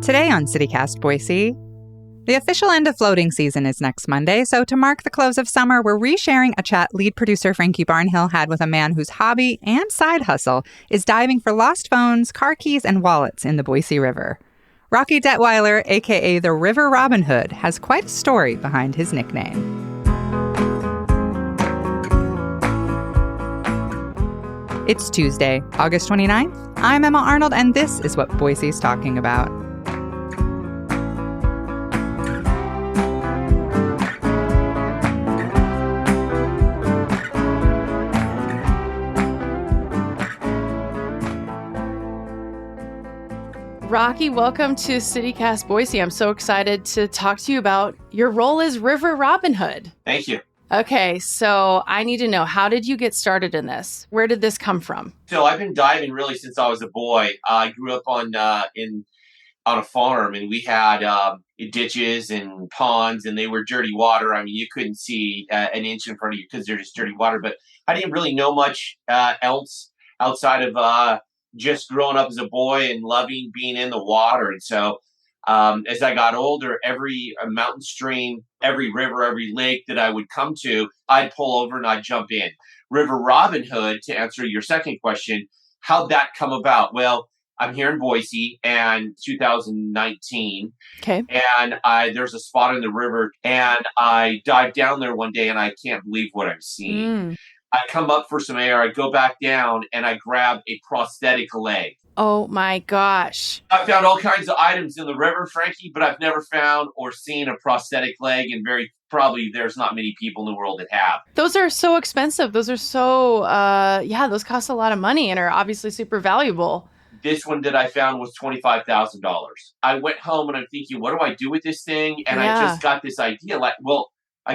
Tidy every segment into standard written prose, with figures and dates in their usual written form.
Today on CityCast Boise, the official end of floating season is next Monday, so to mark the close of summer, we're resharing a chat lead producer Frankie Barnhill had with a man whose hobby and side hustle is diving for lost phones, car keys, and wallets in the Boise River. Rocky Detweiler, a.k.a. the River Robin Hood, has quite a story behind his nickname. It's Tuesday, August 29th. I'm Emma Arnold, and this is what Boise's talking about. Rocky, welcome to CityCast Boise. I'm so excited to talk to you about your role as River Robin Hood. Thank you. Okay, so I need to know, how did you get started in this? Where did this come from? So I've been diving really since I was a boy. I grew up on a farm, and we had ditches and ponds, and they were dirty water. I mean, you couldn't see an inch in front of you because they're just dirty water. But I didn't really know much else outside of just growing up as a boy and loving being in the water. And so as I got older, every mountain stream, every river, every lake that I would come to, I'd pull over and I'd jump in. River Robin Hood, to answer your second question, how'd that come about? Well, I'm here in Boise and 2019. Okay. And there's a spot in the river, and I dived down there one day, and I can't believe what I'm seeing. I come up for some air, I go back down, and I grab a prosthetic leg. Oh my gosh. I found all kinds of items in the river, Frankie, but I've never found or seen a prosthetic leg, and very probably there's not many people in the world that have. Those are so expensive. Those are so, those cost a lot of money and are obviously super valuable. This one that I found was $25,000. I went home and I'm thinking, what do I do with this thing? And I just got this idea,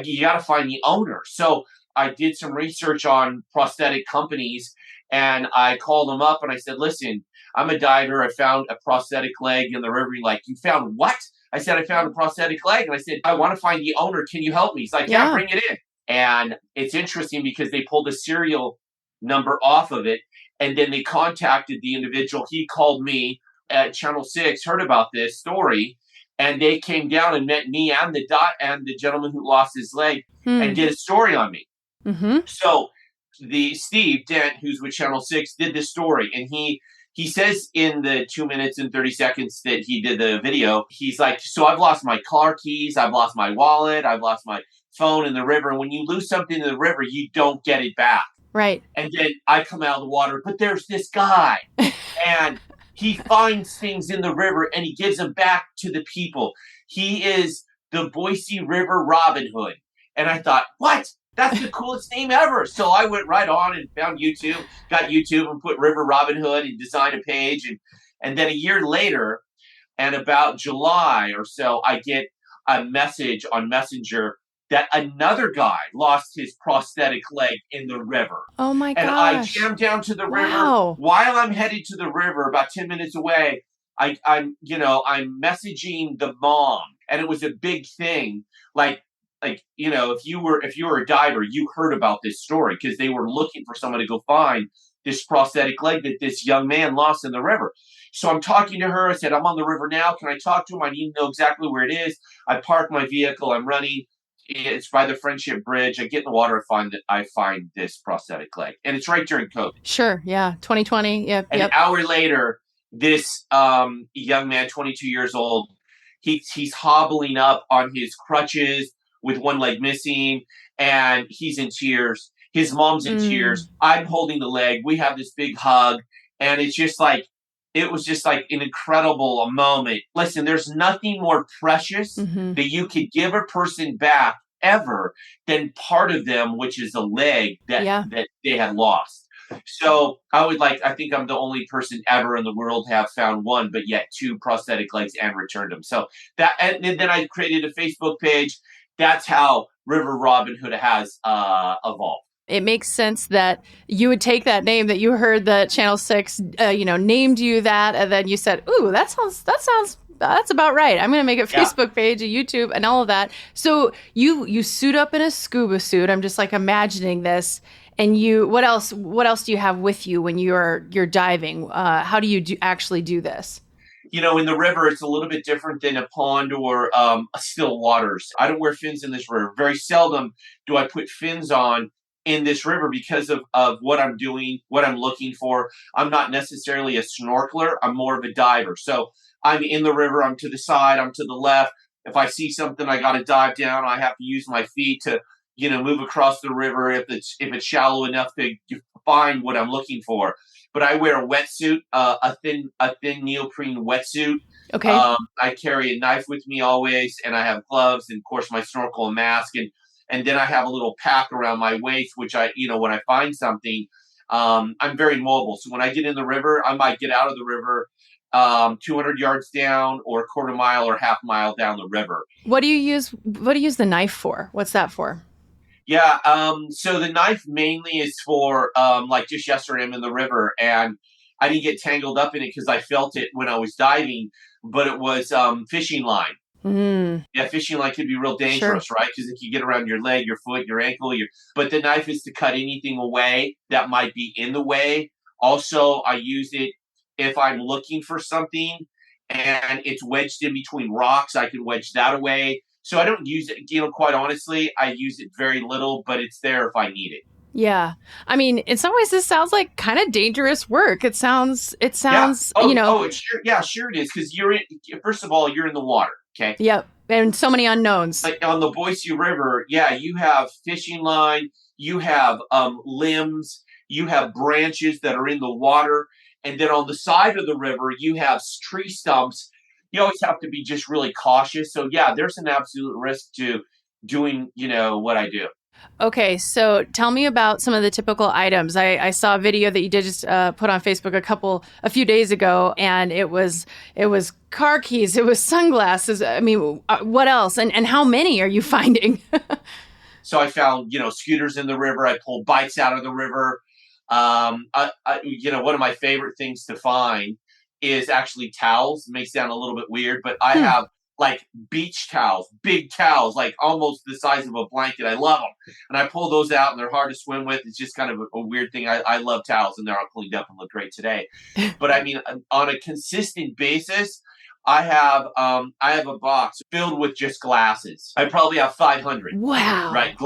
you got to find the owner. So I did some research on prosthetic companies, and I called them up and I said, listen, I'm a diver. I found a prosthetic leg in the river. Like, you found what? I said, I found a prosthetic leg. And I said, I want to find the owner. Can you help me? He's like, yeah, bring it in. And it's interesting because they pulled the serial number off of it, and then they contacted the individual. He called me at Channel 6, heard about this story, and they came down and met me and the gentleman who lost his leg and did a story on me. Mm-hmm. So the Steve Dent, who's with Channel 6, did this story, and he says in the 2 minutes and 30 seconds that he did the video, he's like, so I've lost my car keys, I've lost my wallet, I've lost my phone in the river. And when you lose something in the river, you don't get it back. Right. And then I come out of the water, but there's this guy, and he finds things in the river and he gives them back to the people. He is the Boise River Robin Hood. And I thought, what? That's the coolest name ever. So I went right on and found got YouTube and put River Robin Hood and designed a page. And then a year later, and about July or so, I get a message on Messenger that another guy lost his prosthetic leg in the river. Oh my gosh. And I jammed down to the river. While I'm headed to the river, about 10 minutes away, I'm messaging the mom, and it was a big thing. If you were a diver, you heard about this story because they were looking for someone to go find this prosthetic leg that this young man lost in the river. So I'm talking to her. I said, I'm on the river now. Can I talk to him? I need to know exactly where it is. I park my vehicle. I'm running. It's by the Friendship Bridge. I get in the water. I find this prosthetic leg, and it's right during COVID. Sure. Yeah. 2020. Yep. An hour later, this young man, 22 years old, he's hobbling up on his crutches with one leg missing, and he's in tears. His mom's in tears. I'm holding the leg. We have this big hug, and it was just like an incredible moment. Listen, there's nothing more precious that you could give a person back ever than part of them, which is a leg that they had lost. So I think I'm the only person ever in the world to have found one, but yet two prosthetic legs and returned them. So and then I created a Facebook page. That's how River Robin Hood has evolved. It makes sense that you would take that name that you heard that Channel 6, named you that, and then you said, "Ooh, that's about right. I'm going to make a Facebook page, a YouTube, and all of that." So you suit up in a scuba suit. I'm just like imagining this. And what else do you have with you when you're diving? How do you actually do this? In the river, it's a little bit different than a pond or still waters. I don't wear fins in this river. Very seldom do I put fins on in this river because of what I'm doing, what I'm looking for. I'm not necessarily a snorkeler. I'm more of a diver. So I'm in the river. I'm to the side. I'm to the left. If I see something, I got to dive down. I have to use my feet to, move across the river if it's shallow enough to find what I'm looking for. But I wear a wetsuit, a thin neoprene wetsuit. Okay. I carry a knife with me always, and I have gloves, and of course my snorkel and mask, and then I have a little pack around my waist, which when I find something, I'm very mobile. So when I get in the river, I might get out of the river 200 yards down, or a quarter mile or half mile down the river. What do you use the knife for? What's that for? Yeah. So the knife mainly is for, like just yesterday I'm in the river and I didn't get tangled up in it because I felt it when I was diving, but it was fishing line. Mm. Yeah, fishing line could be real dangerous, right? Because it can get around your leg, your foot, your ankle. But the knife is to cut anything away that might be in the way. Also, I use it if I'm looking for something and it's wedged in between rocks. I can wedge that away. So I don't use it, quite honestly, I use it very little, but it's there if I need it. Yeah. I mean, in some ways, this sounds like kind of dangerous work. It sounds, Yeah. Sure it is. Because first of all, you're in the water. Okay. Yep. And so many unknowns. Like on the Boise River, you have fishing line, you have limbs, you have branches that are in the water. And then on the side of the river, you have tree stumps. You always have to be just really cautious. So there's an absolute risk to doing, what I do. Okay, so tell me about some of the typical items. I saw a video that you did just put on Facebook a few days ago, and it was car keys, it was sunglasses. I mean, what else? And how many are you finding? So I found, scooters in the river. I pulled bikes out of the river. One of my favorite things to find is actually towels. It may sound a little bit weird, but I have like beach towels, big towels, like almost the size of a blanket. I love them. And I pull those out and they're hard to swim with. It's just kind of a weird thing. I love towels and they're all cleaned up and look great today. But I mean, on a consistent basis, I have a box filled with just glasses. I probably have 500. Wow. Right.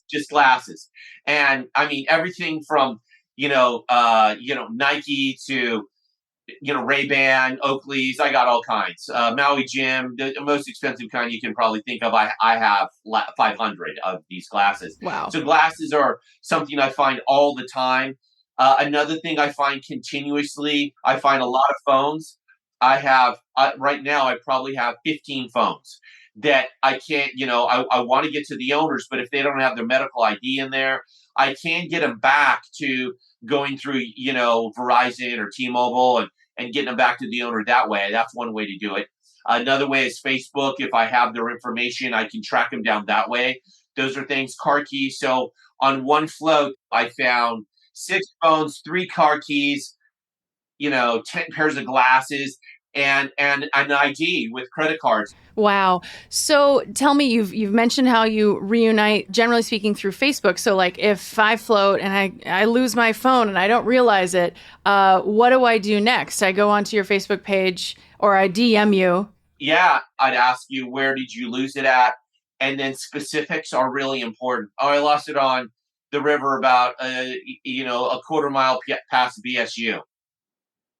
Just glasses. And I mean, everything from, Nike to, Ray-Ban, Oakley's, I got all kinds. Maui Jim, the most expensive kind you can probably think of. I have 500 of these glasses. Wow. So glasses are something I find all the time. Another thing I find continuously, I find a lot of phones. Right now, I probably have 15 phones that I can't, I want to get to the owners, but if they don't have their medical ID in there, I can get them back to going through, Verizon or T-Mobile and getting them back to the owner that way. That's one way to do it. Another way is Facebook. If I have their information, I can track them down that way. Those are things, car keys. So on one float, I found 6 phones, 3 car keys, 10 pairs of glasses, and an ID with credit cards. Wow. So tell me, you've mentioned how you reunite, generally speaking, through Facebook. So like if I float and I lose my phone and I don't realize it, what do I do next? I go onto your Facebook page or I DM you. Yeah, I'd ask you, where did you lose it at? And then specifics are really important. Oh, I lost it on the river about, a quarter mile past BSU.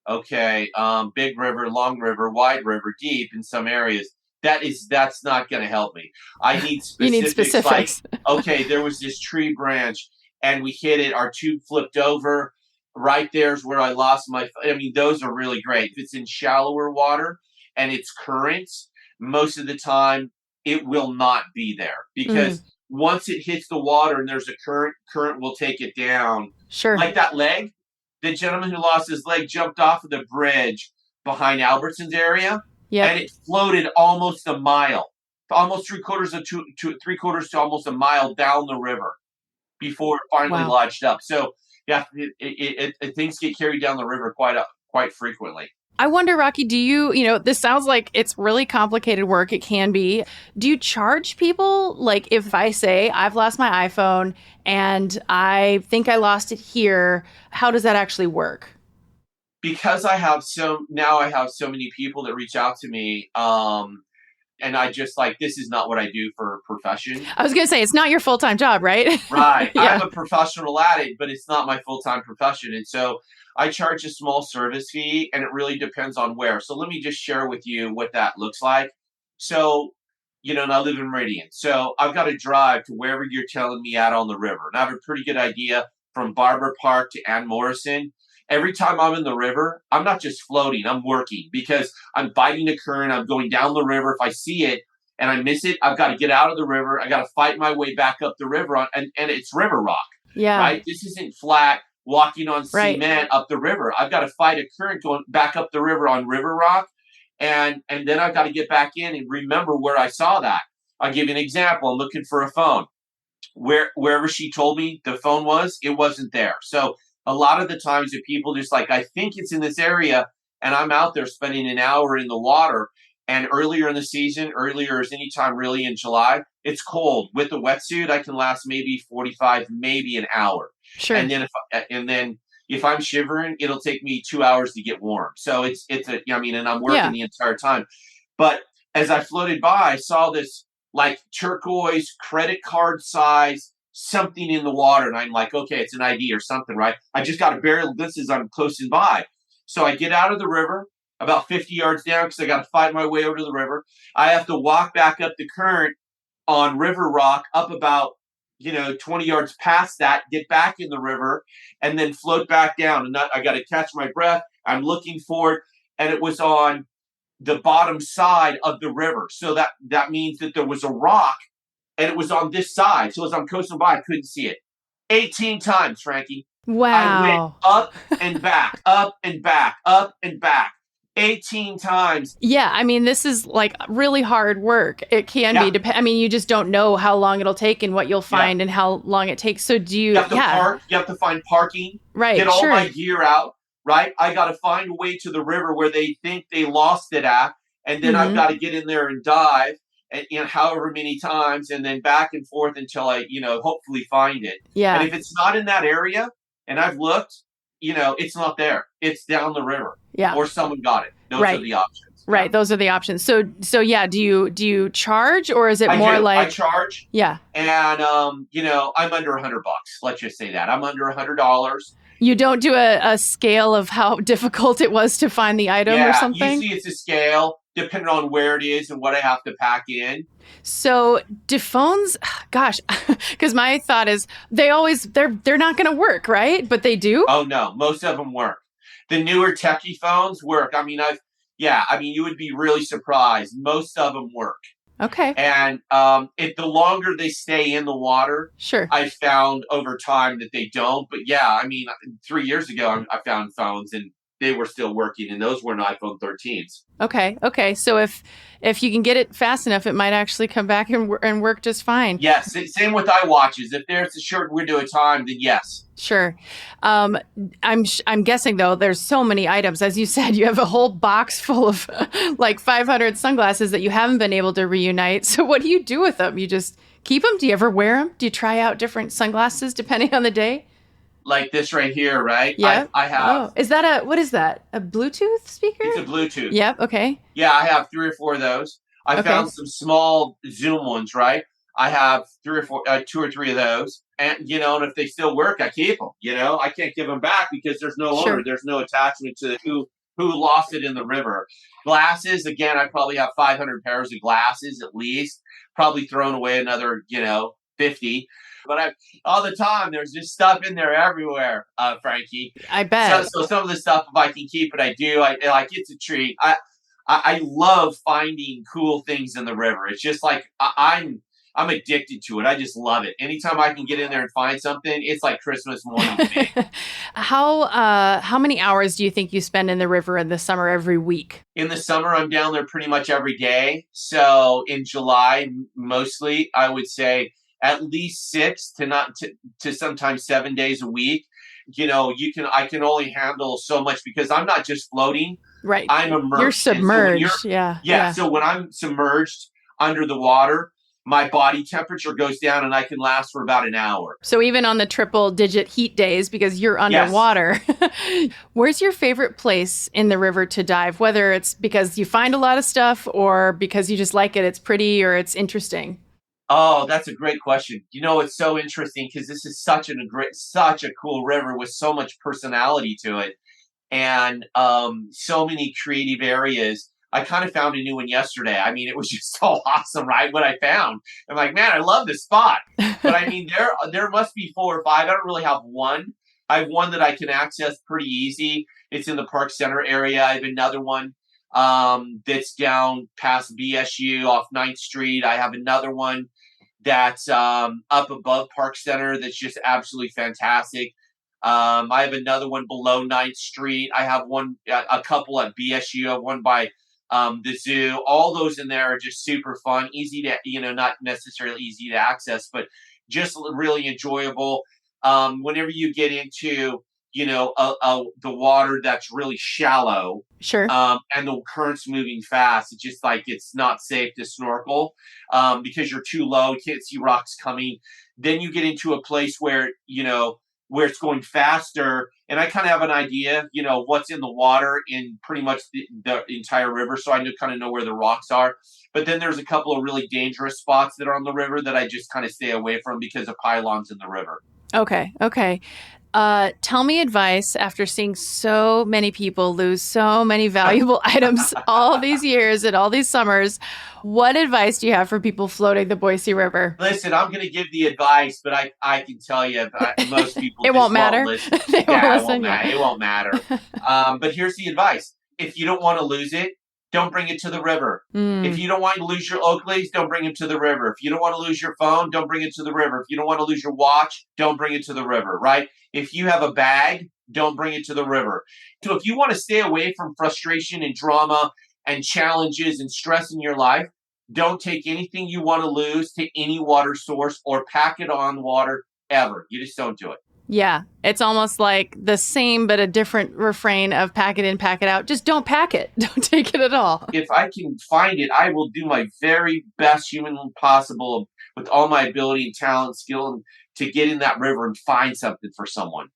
Okay, big river, long river, wide river, deep in some areas. That's not going to help me. I need specifics. You need specifics. Like, okay, there was this tree branch and we hit it. Our tube flipped over. Right there's where I lost I mean, those are really great. If it's in shallower water and it's currents, most of the time it will not be there because once it hits the water and there's a current will take it down. Sure. Like that leg. The gentleman who lost his leg jumped off of the bridge behind Albertson's area, and it floated almost a mile, almost 3/4 to almost a mile down the river before it finally lodged up. So, things get carried down the river quite frequently. I wonder, Rocky, do you, this sounds like it's really complicated work. It can be. Do you charge people? Like if I say I've lost my iPhone and I think I lost it here, how does that actually work? because I have so many people that reach out to me, and I just like, this is not what I do for a profession. I was going to say, it's not your full-time job, right? Right. Yeah. I'm a professional at it, but it's not my full-time profession. And so I charge a small service fee, and it really depends on where. So let me just share with you what that looks like. So, and I live in Meridian. So I've got to drive to wherever you're telling me at on the river. And I have a pretty good idea from Barber Park to Ann Morrison. Every time I'm in the river, I'm not just floating, I'm working because I'm biting the current. I'm going down the river. If I see it and I miss it, I've got to get out of the river. I got to fight my way back up the river. And it's river rock, Yeah. right? This isn't flat walking on Right. cement up the river. I've got to fight a current going back up the river on river rock. And then I've got to get back in and remember where I saw that. I'll give you an example. I'm looking for a phone. Wherever she told me the phone was, it wasn't there. So a lot of the times that people just like, I think it's in this area, and I'm out there spending an hour in the water. And earlier in the season, earlier as any time really in July, it's cold. With the wetsuit, I can last maybe 45, maybe an hour. Sure. And then if I'm shivering, it'll take me 2 hours to get warm. So and I'm working the entire time. But as I floated by, I saw this like turquoise credit card size something in the water. And I'm like, okay, it's an ID or something, right? I just got to barely, this is, I'm close by. So I get out of the river about 50 yards down because I got to fight my way over to the river. I have to walk back up the current on river rock up about 20 yards past that, get back in the river, and then float back down. And I got to catch my breath. I'm looking for it. And it was on the bottom side of the river. So that means that there was a rock, and it was on this side. So as I'm coasting by, I couldn't see it. 18 times, Frankie. Wow. I went up and back, up and back, up and back. 18 times. Yeah, I mean, this is like really hard work. It can be. I mean, you just don't know how long it'll take and what you'll find and how long it takes. So do you? You have to park. You have to find parking. Right. Get all my gear out. Right. I got to find a way to the river where they think they lost it at, and then I've got to get in there and dive, and however many times, and then back and forth until I hopefully find it. Yeah. And if it's not in that area, and I've looked, it's not there. It's down the river. Yeah. Or someone got it. Those are the options. Right. Yeah. Those are the options. So yeah, do you charge, or is it more like I charge? Yeah. And I'm under $100. Let's just say that. I'm under $100. You don't do a scale of how difficult it was to find the item or something? Usually it's a scale depending on where it is and what I have to pack in. So do phones, gosh, because my thought is they're not going to work, right? But they do? Oh, no. Most of them work. The newer techie phones work. I mean, you would be really surprised. Most of them work. Okay. And if the longer they stay in the water, sure, I found over time that they don't. But 3 years ago, I found phones and they were still working, and those weren't iPhone 13s. Okay. So if you can get it fast enough, it might actually come back and work just fine. Yes. Same with iWatches. If there's a short window of time, then yes. Sure. I'm guessing, though, there's so many items. As you said, you have a whole box full of like 500 sunglasses that you haven't been able to reunite. So what do you do with them? You just keep them? Do you ever wear them? Do you try out different sunglasses depending on the day? Like this right here, right? Yeah. I have. Oh, is that what is that? A Bluetooth speaker? It's a Bluetooth. Yep. Okay. Yeah, I have 3 or 4 of those. I found some small Zoom ones, right? I have 2 or 3 of those. And, and if they still work, I keep them. I can't give them back because there's no owner. There's no attachment to who lost it in the river. Glasses, again, I probably have 500 pairs of glasses at least. Probably thrown away another, 50. But all the time, there's just stuff in there everywhere, Frankie. I bet. So some of the stuff, if I can keep it, I do. It's a treat. I love finding cool things in the river. It's just like I'm addicted to it. I just love it. Anytime I can get in there and find something, it's like Christmas morning to me. How many hours do you think you spend in the river in the summer every week? In the summer, I'm down there pretty much every day. So in July, mostly, I would say at least 6 to sometimes 7 days a week. I can only handle so much because I'm not just floating. Right. I'm immersed. You're submerged. Yeah. So when I'm submerged under the water, my body temperature goes down and I can last for about an hour. So even on the triple digit heat days, because you're underwater, yes. Where's your favorite place in the river to dive? Whether it's because you find a lot of stuff or because you just like it, it's pretty or it's interesting. Oh, that's a great question. You know, it's so interesting because this is such a cool river with so much personality to it, and so many creative areas. I kind of found a new one yesterday. I mean, it was just so awesome, right? What I found, I'm like, man, I love this spot. But I mean, there must be 4 or 5. I don't really have one. I have one that I can access pretty easy. It's in the Park Center area. I have another one that's down past BSU off 9th Street. I have another one that's up above Park Center that's just absolutely fantastic. I have another one below 9th Street. I have a couple at BSU. I have one by the zoo. All those in there are just super fun, easy to, not necessarily easy to access, but just really enjoyable. Whenever you get into, the water that's really shallow, sure, and the current's moving fast, it's just like it's not safe to snorkel because you're too low, you can't see rocks coming. Then you get into a place where where it's going faster, and I kind of have an idea, what's in the water in pretty much the entire river, so I kind of know where the rocks are. But then there's a couple of really dangerous spots that are on the river that I just kind of stay away from because of pylons in the river. Okay. Tell me advice after seeing so many people lose so many valuable items all these years and all these summers. What advice do you have for people floating the Boise River? Listen, I'm going to give the advice, but I can tell you most people it won't matter. It won't matter. But here's the advice. If you don't want to lose it, don't bring it to the river. If you don't want to lose your Oakleys, don't bring it to the river. If you don't want to lose your phone, don't bring it to the river. If you don't want to lose your watch, don't bring it to the river, right? If you have a bag, don't bring it to the river. So if you want to stay away from frustration and drama and challenges and stress in your life, don't take anything you want to lose to any water source or pack it on water ever. You just don't do it. Yeah, it's almost like the same but a different refrain of pack it in, pack it out. Just don't pack it. Don't take it at all. If I can find it, I will do my very best humanly possible with all my ability and talent, skill, to get in that river and find something for someone.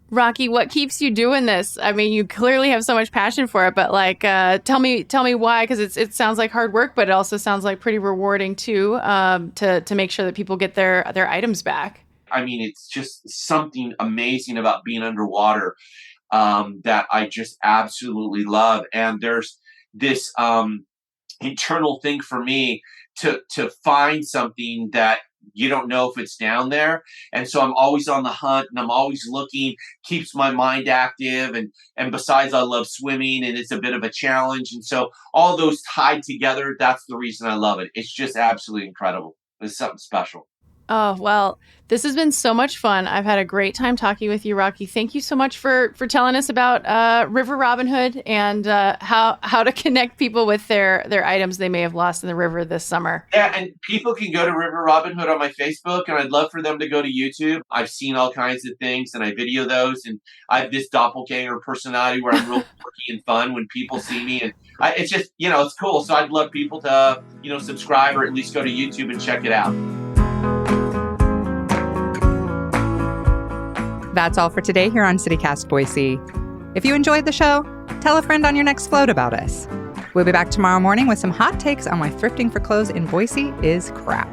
Rocky, what keeps you doing this? I mean, you clearly have so much passion for it, but tell me why, because it sounds like hard work, but it also sounds like pretty rewarding too, to make sure that people get their items back. I mean, it's just something amazing about being underwater that I just absolutely love. And there's this internal thing for me to find something that you don't know if it's down there. And so I'm always on the hunt and I'm always looking, keeps my mind active. And besides, I love swimming and it's a bit of a challenge. And so all those tied together, that's the reason I love it. It's just absolutely incredible. It's something special. Oh, well, this has been so much fun. I've had a great time talking with you, Rocky. Thank you so much for telling us about River Robin Hood and how to connect people with their items they may have lost in the river this summer. Yeah, and people can go to River Robin Hood on my Facebook, and I'd love for them to go to YouTube. I've seen all kinds of things, and I video those, and I have this doppelganger personality where I'm real quirky and fun when people see me, and it's just, it's cool. So I'd love people to, subscribe or at least go to YouTube and check it out. That's all for today here on CityCast Boise. If you enjoyed the show, tell a friend on your next float about us. We'll be back tomorrow morning with some hot takes on why thrifting for clothes in Boise is crap.